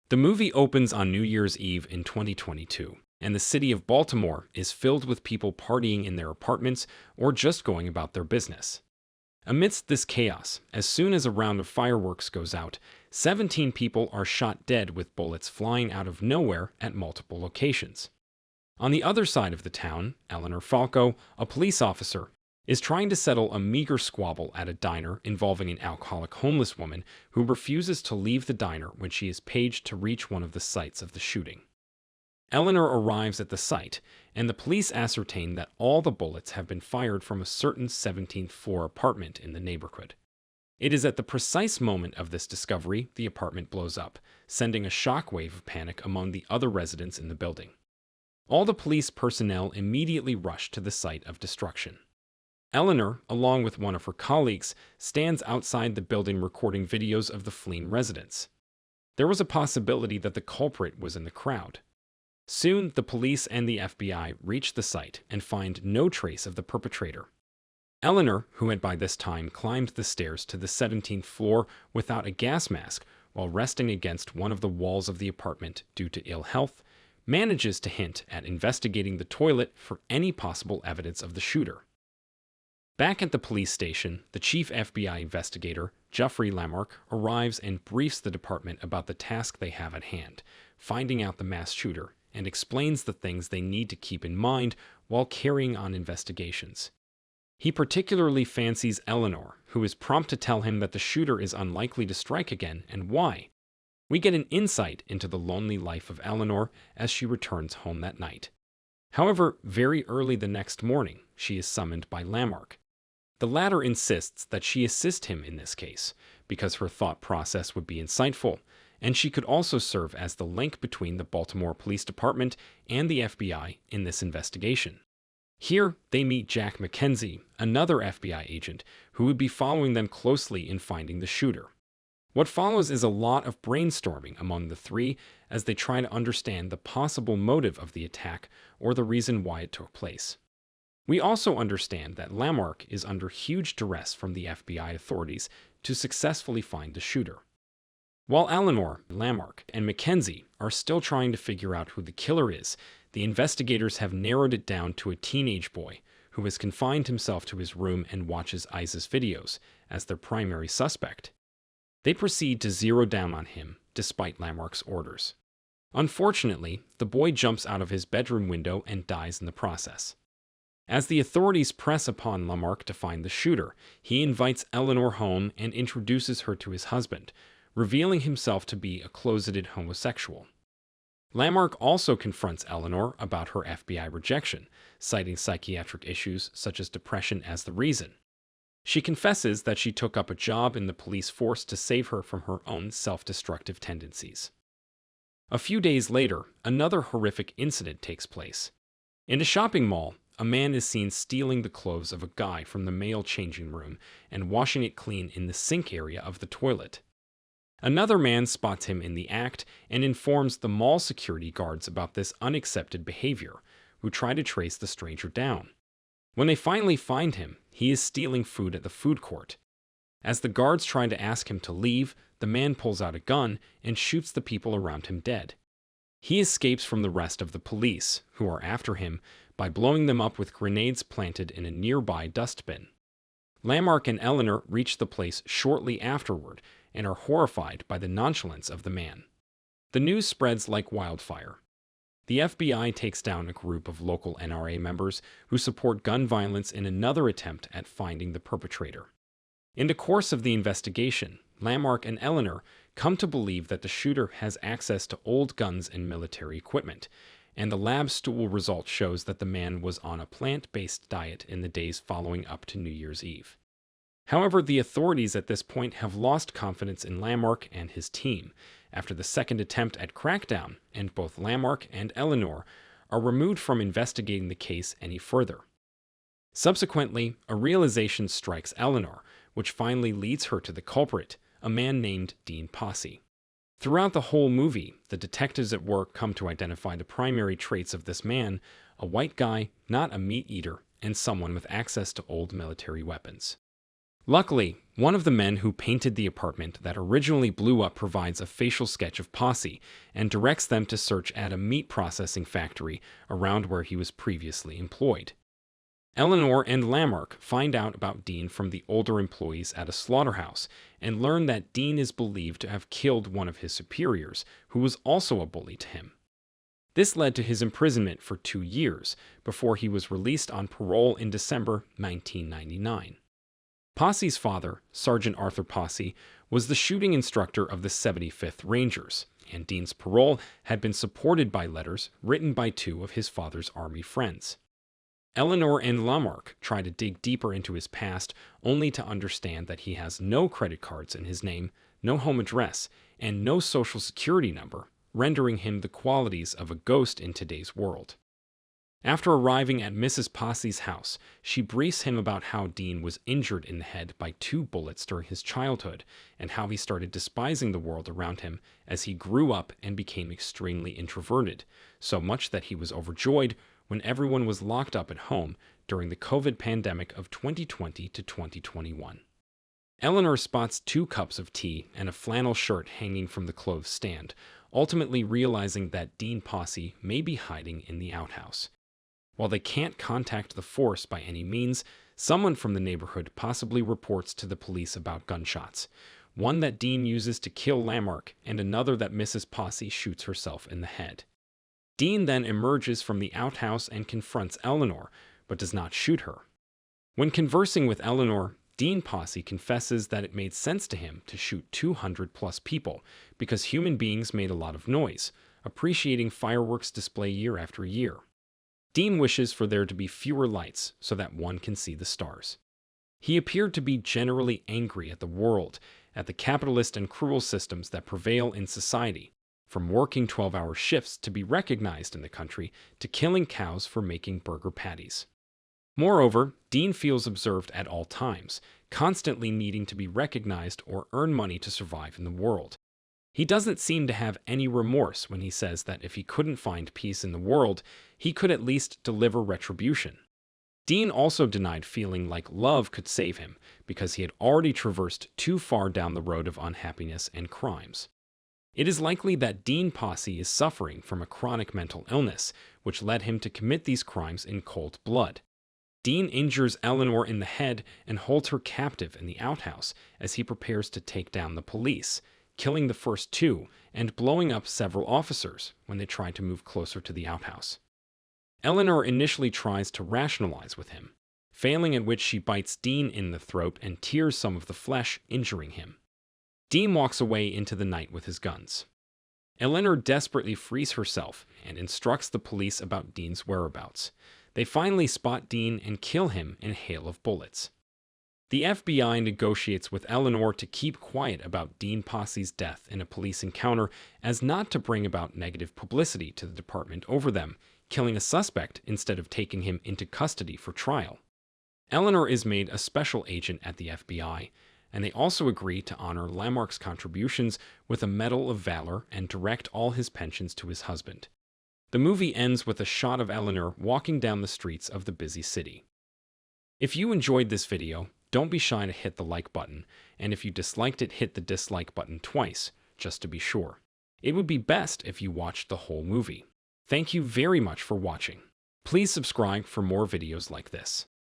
The movie opens on New Year's Eve in 2022, and the city of Baltimore is filled with people partying in their apartments or just going about their business. Amidst this chaos, as soon as a round of fireworks goes out, 17 people are shot dead with bullets flying out of nowhere at multiple locations. On the other side of the town, Eleanor Falco, a police officer, is trying to settle a meager squabble at a diner involving an alcoholic homeless woman who refuses to leave the diner when she is paged to reach one of the sites of the shooting. Eleanor arrives at the site, and the police ascertain that all the bullets have been fired from a certain 17th floor apartment in the neighborhood. It is at the precise moment of this discovery the apartment blows up, sending a shockwave of panic among the other residents in the building. All the police personnel immediately rush to the site of destruction. Eleanor, along with one of her colleagues, stands outside the building recording videos of the fleeing residents. There was a possibility that the culprit was in the crowd. Soon, the police and the FBI reach the site and find no trace of the perpetrator. Eleanor, who had by this time climbed the stairs to the 17th floor without a gas mask while resting against one of the walls of the apartment due to ill health, manages to hint at investigating the toilet for any possible evidence of the shooter. Back at the police station, the chief FBI investigator, Jeffrey Lammark, arrives and briefs the department about the task they have at hand, finding out the mass shooter, and explains the things they need to keep in mind while carrying on investigations. He particularly fancies Eleanor, who is prompt to tell him that the shooter is unlikely to strike again and why. We get an insight into the lonely life of Eleanor as she returns home that night. However, very early the next morning, she is summoned by Lammark. The latter insists that she assist him in this case, because her thought process would be insightful, and she could also serve as the link between the Baltimore Police Department and the FBI in this investigation. Here, they meet Jack McKenzie, another FBI agent, who would be following them closely in finding the shooter. What follows is a lot of brainstorming among the three as they try to understand the possible motive of the attack or the reason why it took place. We also understand that Lammark is under huge duress from the FBI authorities to successfully find the shooter. While Eleanor, Lammark, and McKenzie are still trying to figure out who the killer is, the investigators have narrowed it down to a teenage boy who has confined himself to his room and watches ISIS videos as their primary suspect. They proceed to zero down on him, despite Lammark's orders. Unfortunately, the boy jumps out of his bedroom window and dies in the process. As the authorities press upon Lammark to find the shooter, he invites Eleanor home and introduces her to his husband, revealing himself to be a closeted homosexual. Lammark also confronts Eleanor about her FBI rejection, citing psychiatric issues such as depression as the reason. She confesses that she took up a job in the police force to save her from her own self-destructive tendencies. A few days later, another horrific incident takes place. In a shopping mall, a man is seen stealing the clothes of a guy from the male changing room and washing it clean in the sink area of the toilet. Another man spots him in the act and informs the mall security guards about this unaccepted behavior, who try to trace the stranger down. When they finally find him, he is stealing food at the food court. As the guards try to ask him to leave, the man pulls out a gun and shoots the people around him dead. He escapes from the rest of the police, who are after him, by blowing them up with grenades planted in a nearby dustbin. Lammark and Eleanor reach the place shortly afterward and are horrified by the nonchalance of the man. The news spreads like wildfire. The FBI takes down a group of local NRA members who support gun violence in another attempt at finding the perpetrator. In the course of the investigation, Lammark and Eleanor come to believe that the shooter has access to old guns and military equipment, and the lab stool result shows that the man was on a plant-based diet in the days following up to New Year's Eve. However, the authorities at this point have lost confidence in Lammark and his team after the second attempt at crackdown, and both Lammark and Eleanor are removed from investigating the case any further. Subsequently, a realization strikes Eleanor, which finally leads her to the culprit, a man named Dean Posse. Throughout the whole movie, the detectives at work come to identify the primary traits of this man: a white guy, not a meat eater, and someone with access to old military weapons. Luckily, One of the men who painted the apartment that originally blew up provides a facial sketch of Posse and directs them to search at a meat processing factory around where he was previously employed. Eleanor and Lammark find out about Dean from the older employees at a slaughterhouse and learn that Dean is believed to have killed one of his superiors, who was also a bully to him. This led to his imprisonment for 2 years before he was released on parole in December 1999. Posse's father, Sergeant Arthur Posse, was the shooting instructor of the 75th Rangers, and Dean's parole had been supported by letters written by 2 of his father's Army friends. Eleanor and Lammark try to dig deeper into his past, only to understand that he has no credit cards in his name, no home address, and no social security number, rendering him the qualities of a ghost in today's world. After arriving at Mrs. Posse's house, she briefs him about how Dean was injured in the head by 2 bullets during his childhood, and how he started despising the world around him as he grew up and became extremely introverted, so much that he was overjoyed when everyone was locked up at home during the COVID pandemic of 2020 to 2021. Eleanor spots 2 cups of tea and a flannel shirt hanging from the clothes stand, ultimately realizing that Dean Posse may be hiding in the outhouse. While they can't contact the force by any means, someone from the neighborhood possibly reports to the police about gunshots, one that Dean uses to kill Lammark and another that Mrs. Posse shoots herself in the head. Dean then emerges from the outhouse and confronts Eleanor, but does not shoot her. When conversing with Eleanor, Dean Posse confesses that it made sense to him to shoot 200+ people because human beings made a lot of noise, appreciating fireworks display year after year. Dean wishes for there to be fewer lights so that one can see the stars. He appeared to be generally angry at the world, at the capitalist and cruel systems that prevail in society, from working 12-hour shifts to be recognized in the country to killing cows for making burger patties. Moreover, Dean feels observed at all times, constantly needing to be recognized or earn money to survive in the world. He doesn't seem to have any remorse when he says that if he couldn't find peace in the world, he could at least deliver retribution. Dean also denied feeling like love could save him because he had already traversed too far down the road of unhappiness and crimes. It is likely that Dean Posse is suffering from a chronic mental illness, which led him to commit these crimes in cold blood. Dean injures Eleanor in the head and holds her captive in the outhouse as he prepares to take down the police, killing the first 2 and blowing up several officers when they try to move closer to the outhouse. Eleanor initially tries to rationalize with him, failing at which she bites Dean in the throat and tears some of the flesh, injuring him. Dean walks away into the night with his guns. Eleanor desperately frees herself and instructs the police about Dean's whereabouts. They finally spot Dean and kill him in a hail of bullets. The FBI negotiates with Eleanor to keep quiet about Dean Posse's death in a police encounter as not to bring about negative publicity to the department over them, killing a suspect instead of taking him into custody for trial. Eleanor is made a special agent at the FBI, and they also agree to honor Lammark's contributions with a Medal of Valor and direct all his pensions to his husband. The movie ends with a shot of Eleanor walking down the streets of the busy city. If you enjoyed this video, don't be shy to hit the like button, and if you disliked it, hit the dislike button twice, just to be sure. It would be best if you watched the whole movie. Thank you very much for watching. Please subscribe for more videos like this.